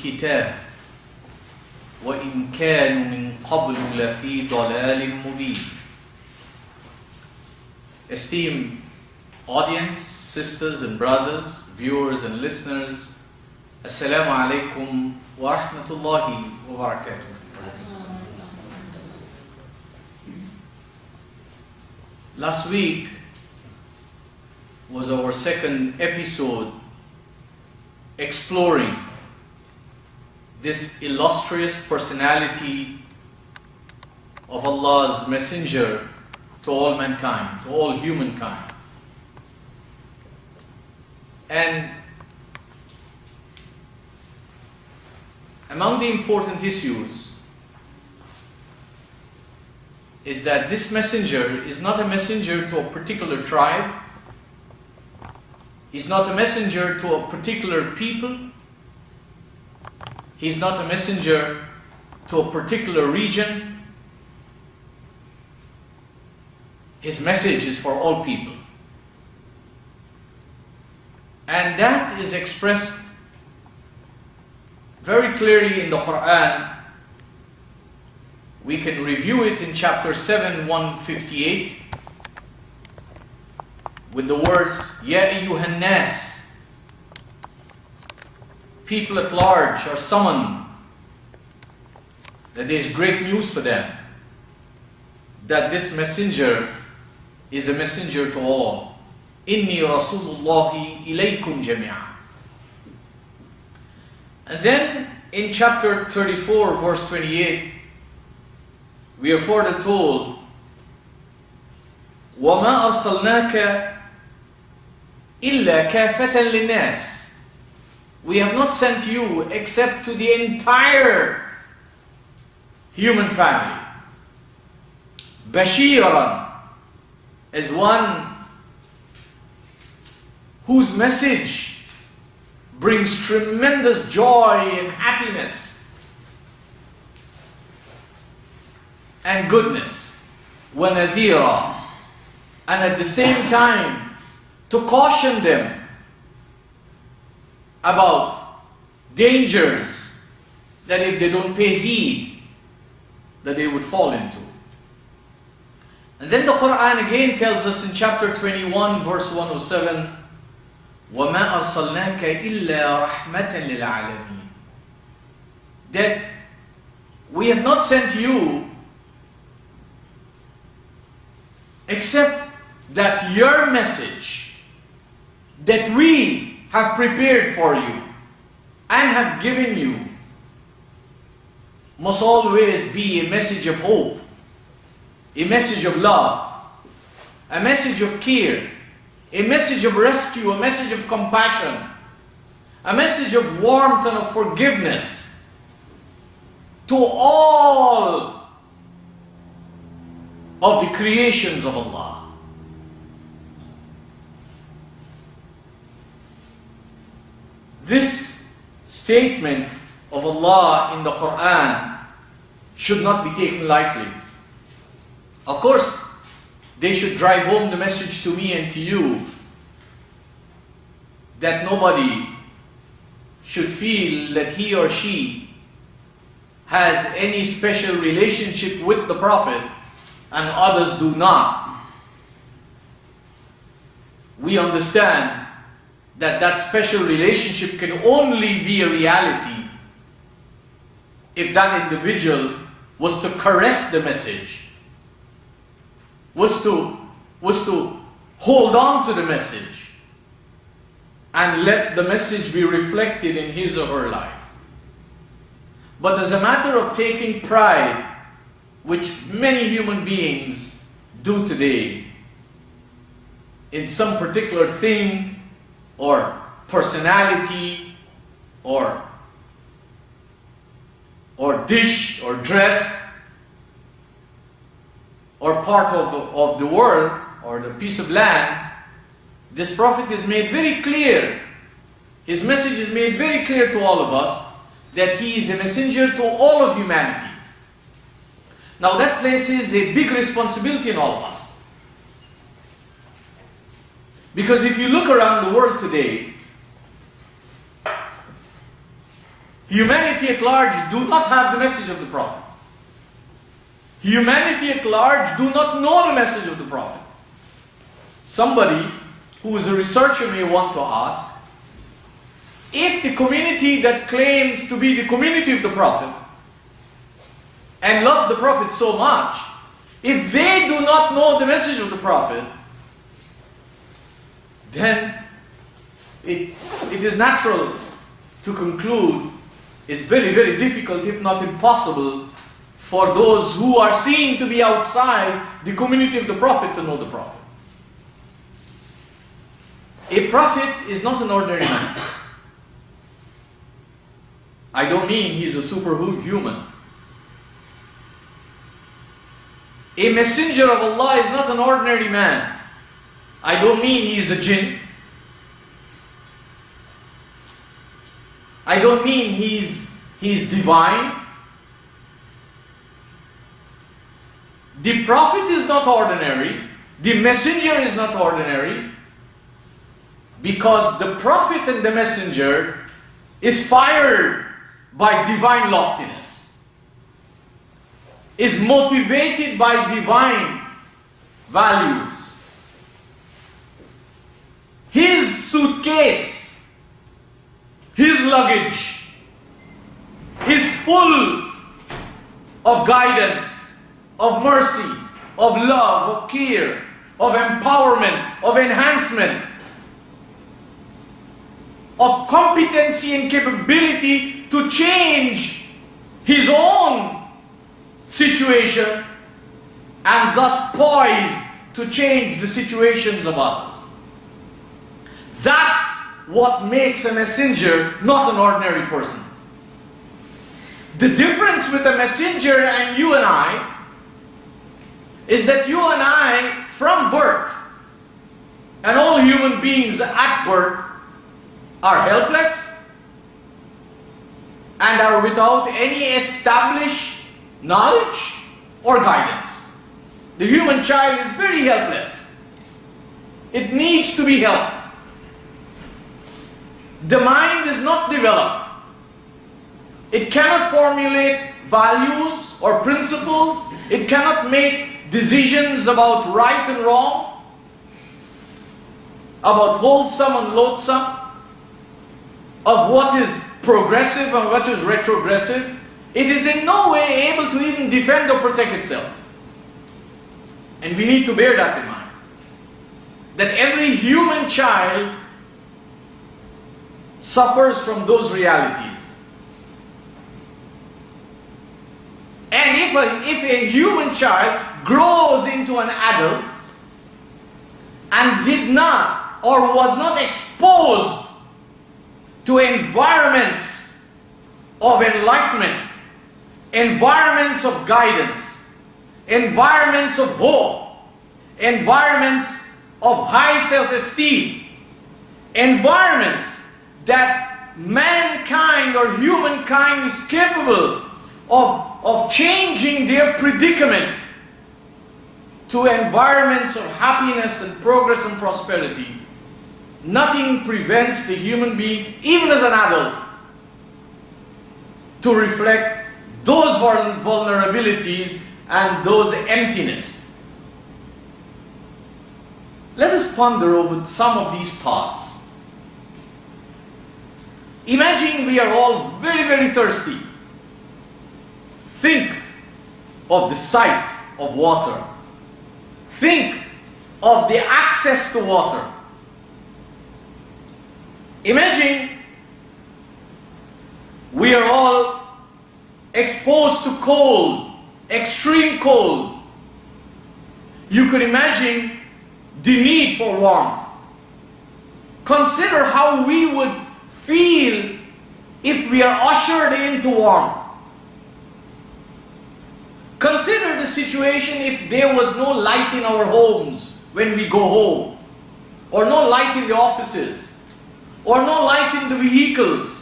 الكتاب وإن كانوا من قبل لفي ضلال مبين. Esteemed audience, sisters and brothers, viewers and listeners, Assalamu alaikum wa rahmatullahi wa barakatuh. Last week was our second episode exploring this illustrious personality of Allah's messenger to all mankind, to all humankind. And among the important issues is that this messenger is not a messenger to a particular tribe. He's not a messenger to a particular people. He's not a messenger to a particular region. His message is for all people. And that is expressed very clearly in the Qur'an. We can review it in chapter 7, 158 with the words, Ya ayyuhan nas. People at large are summoned that there is great news for them, that this messenger is a messenger to all. Inni Rasulullahi ilaykum jami'a. And then in chapter 34, verse 28, we are further told, وَمَا أَرْسَلْنَاكَ إِلَّا كَافَةً لِلنَّاسِ. We have not sent you except to the entire human family. Bashiran, as one whose message brings tremendous joy and happiness and goodness. وَنَذِيرًا, and at the same time to caution them about dangers that if they don't pay heed, that they would fall into. And then the Qur'an again tells us in chapter 21, verse 107, وَمَا أَرْسَلْنَاكَ إِلَّا رَحْمَةً لِلْعَالَمِينَ, that we have not sent you except that your message that we have prepared for you and have given you must always be a message of hope, a message of love, a message of care, a message of rescue, a message of compassion, a message of warmth and of forgiveness to all of the creations of Allah. This statement of Allah in the Qur'an should not be taken lightly. Of course, they should drive home the message to me and to you that nobody should feel that he or she has any special relationship with the Prophet and others do not. We understand that that special relationship can only be a reality if that individual was to caress the message, was to hold on to the message and let the message be reflected in his or her life. But as a matter of taking pride, which many human beings do today, in some particular thing or personality or dish or dress or part of the world or the piece of land, this Prophet is made very clear. His message is made very clear to all of us that he is a messenger to all of humanity. Now that places a big responsibility on all of us. Because if you look around the world today, Humanity at large do not have the message of the Prophet. Humanity at large do not know the message of the Prophet. Somebody who is a researcher may want to ask, if the community that claims to be the community of the Prophet and love the Prophet so much, if they do not know the message of the Prophet, then it is natural to conclude it's very, very difficult, if not impossible, for those who are seen to be outside the community of the Prophet to know the Prophet. A prophet is not an ordinary man. I don't mean he's a superhuman. A messenger of Allah is not an ordinary man. I don't mean he's a jinn. I don't mean he's divine. The Prophet is not ordinary. The messenger is not ordinary. Because the Prophet and the messenger is fired by divine loftiness, is motivated by divine values. His suitcase, his luggage is full of guidance, of mercy, of love, of care, of empowerment, of enhancement, of competency and capability to change his own situation and thus poised to change the situations of others. That's what makes a messenger not an ordinary person. The difference with a messenger and you and I is that you and I, from birth, and all human beings at birth, are helpless and are without any established knowledge or guidance. The human child is very helpless. It needs to be helped. The mind is not developed. It cannot formulate values or principles. It cannot make decisions about right and wrong, about wholesome and loathsome, of what is progressive and what is retrogressive. It is in no way able to even defend or protect itself. And we need to bear that in mind. That every human child suffers from those realities. And if a human child grows into an adult and did not or was not exposed to environments of enlightenment, environments of guidance, environments of hope, environments of high self-esteem, environments that mankind or humankind is capable of changing their predicament to environments of happiness and progress and prosperity. Nothing prevents the human being, even as an adult, to reflect those vulnerabilities and those emptiness. Let us ponder over some of these thoughts. Imagine we are all very, very thirsty. Think of the sight of water. Think of the access to water. Imagine we are all exposed to cold, extreme cold. You could imagine the need for warmth. Consider how we would feel if we are ushered into warmth. Consider the situation if there was no light in our homes when we go home, or no light in the offices, or no light in the vehicles,